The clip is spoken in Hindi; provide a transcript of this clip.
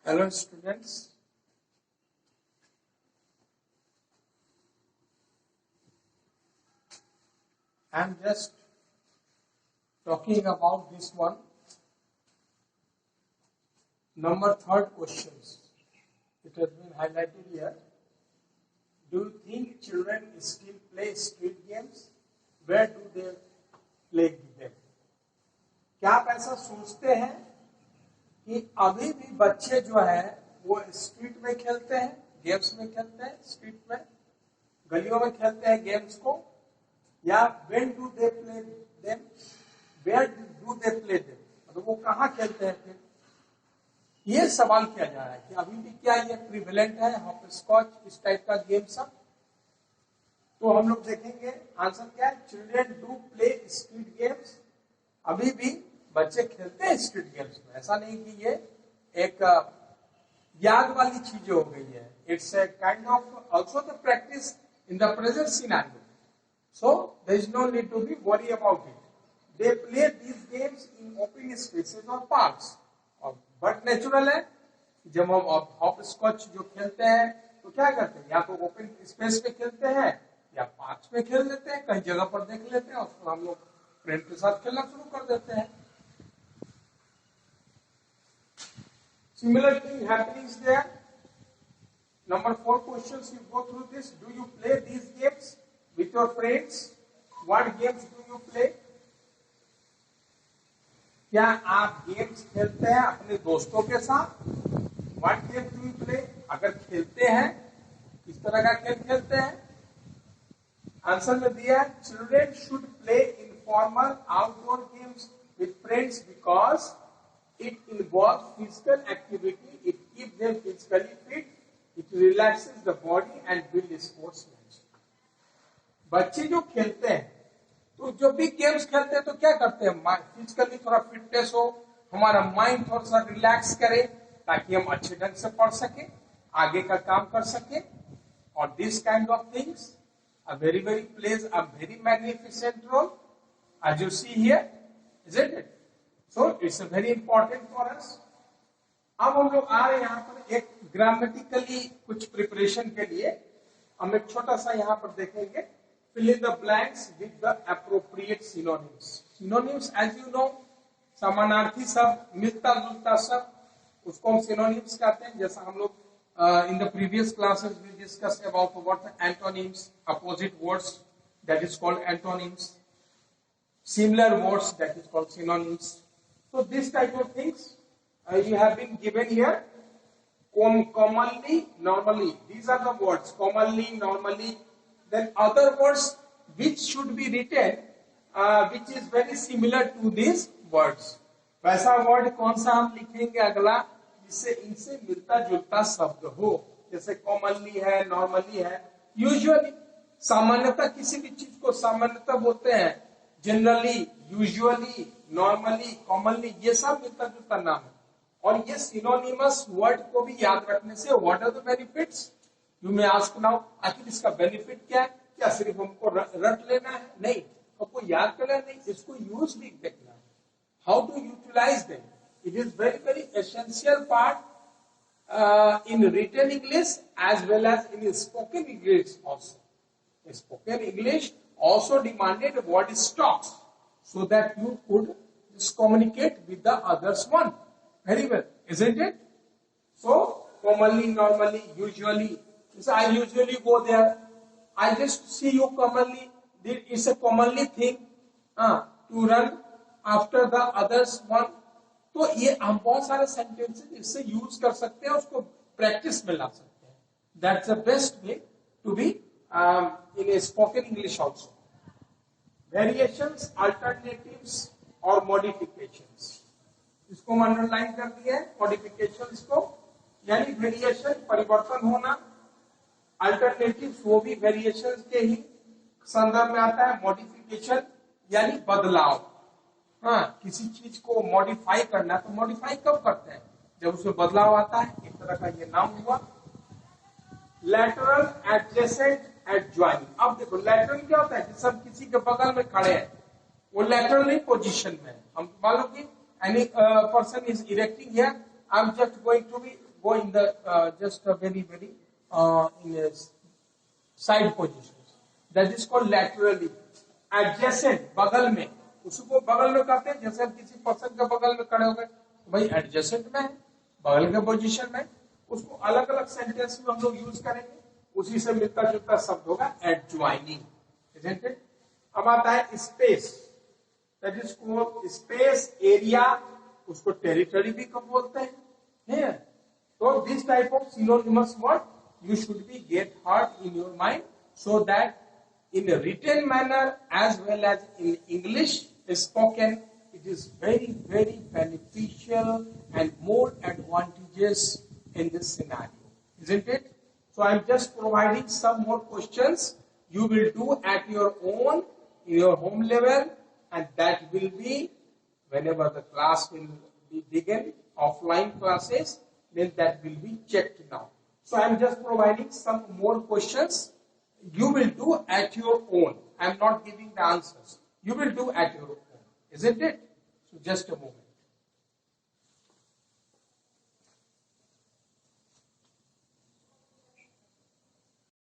Hello students, I am just talking about this one, number third questions. It has been highlighted here. Do you think children still play street games? Where do they play them? क्या आप ऐसा सोचते हैं कि अभी भी बच्चे जो है वो स्ट्रीट में खेलते हैं, गेम्स में खेलते हैं, स्ट्रीट में गलियों में खेलते हैं गेम्स को, या when do they play them? Where do they play them? मतलब वो कहाँ खेलते हैं फिर? ये सवाल किया जा रहा है कि अभी भी क्या ये प्रिवेलेंट है हॉप स्कॉच इस टाइप का गेम सब? तो हम लोग देखेंगे आंसर क्या है। Children do play street games. अभी भी बच्चे खेलते हैं स्ट्रीट गेम्स में, ऐसा नहीं कि ये एक याद वाली चीज हो गई है। It's a kind of also the practice in the present scenario, so there is no need to be worry about it. They play these games in open spaces और पार्क्स। और बट नेचुरल है, जब हम हॉप स्कॉच जो खेलते हैं तो क्या करते हैं, या तो ओपन स्पेस पे खेलते हैं या पार्क्स में खेल लेते हैं, कहीं जगह पर देख लेते हैं, उसको हम लोग फ्रेंड के साथ खेलना शुरू कर देते हैं। Similar thing happening there. Number 4 questions, you go through this. Do you play these games with your friends? What games do you play? क्या आप गेम्स खेलते हैं अपने दोस्तों के साथ? What games do you play? अगर खेलते हैं, किस तरह का खेल खेलते हैं? आंसर में दिया है, children should play informal outdoor games with friends because it involves physical activity, it keeps them physically fit, it relaxes the body and builds sportsmanship. बच्चे जो खेलते हैं, तो जो भी गेम्स खेलते हैं तो क्या करते हैं, फिजिकली थोड़ा फिटनेस हो, हमारा माइंड थोड़ा सा रिलैक्स करे ताकि हम अच्छे ढंग से पढ़ सके, आगे का काम कर सके। और this kind of things a very plays a very magnificent role as you see here, isn't it? So it's a very important for us. अब हम लोग आ रहे हैं यहाँ पर एक ग्रामेटिकली कुछ प्रिपरेशन के लिए। हम एक छोटा सा यहाँ पर देखेंगे, fill in the blanks with the appropriate synonyms. Synonyms as you know, समानार्थी शब्द, मिलता जुलता शब्द, उसको हम synonyms कहते हैं। जैसा हम लोग in the previous classes we discussed about what the antonyms, opposite words, that is called antonyms, similar words, that is called synonyms. So this type of things you have been given here. Commonly, normally, these are the words, commonly, normally. Then other words which should be written which is very similar to these words. वैसा word कौन सा हम लिखेंगे अगला जिससे इनसे मिलता जुलता शब्द हो, जैसे कॉमनली है, नॉर्मली है। यूजुअली, सामान्यतः किसी भी चीज को सामान्यतः बोलते हैं, जनरली, यूजुअली, नॉर्मली, कॉमनली, ये सब मिलता जुलता नाम है। और ये सिनोनिमस वर्ड को भी याद रखने से what are the benefits, you may ask now, आखिर इसका बेनिफिट क्या है? क्या सिर्फ हमको रट लेना है? नहीं, हमको याद करना नहीं, इसको यूज भी देखना है, how to utilize them. It is very essential part in written English as well as in spoken English also. Spoken English also demanded word stocks so that you could just communicate with the others one. Very well, isn't it? So, commonly, normally, usually. So I usually go there. I just see you commonly. It's a commonly thing to run after the others one. तो ये हम बहुत सारे सेंटेंसेस इससे यूज कर सकते हैं, उसको प्रैक्टिस में ला सकते हैं। That's the best way to be in a spoken English also. Variations, alternatives और मॉडिफिकेशंस, इसको हम अंडरलाइन कर दिया है। मॉडिफिकेशंस को यानी वेरिएशन, परिवर्तन होना, अल्टरनेटिव्स वो भी वेरिएशंस के ही संदर्भ में आता है। मॉडिफिकेशन यानी बदलाव, किसी चीज को मॉडिफाई करना, तो मॉडिफाई कब करते हैं? जब उसमें बदलाव आता है। एक तरह का ये नाम हुआ। Lateral, adjacent, adjoining. अब देखो लैटरल क्या होता है, सब किसी के बगल में खड़े हैं, वो लैटरल पोजीशन में है। हम मालूम कि any person is erecting here, I am just going to be go in the just a very in a side positions. That is called laterally. Adjacent, बगल में, उसको बगल में करते हैं. जैसे हम किसी पर्सन के बगल में खड़े हो गए, तो भाई एडजेसेंट में है, बगल के पोजीशन में. उसको अलग अलग सेंटेंस में हम लोग यूज करेंगे. उसी से मिलता जुलता शब्द होगा एडजॉइनिंग. Isn't it? अब आता है space. That is called space area. उसको टेरिटरी भी कब बोलते हैं. Here. So this type of synonymous word you should be get heard in your mind, so that in a written manner as well as in English spoken, it is very beneficial and more advantageous in this scenario, isn't it? So I am just providing some more questions you will do at your own in your home level, and that will be whenever the class will be begin, offline classes, then that will be checked now. So I am just providing some more questions you will do at your own. I am not giving the answers. You will do at your own, isn't it? So just a moment.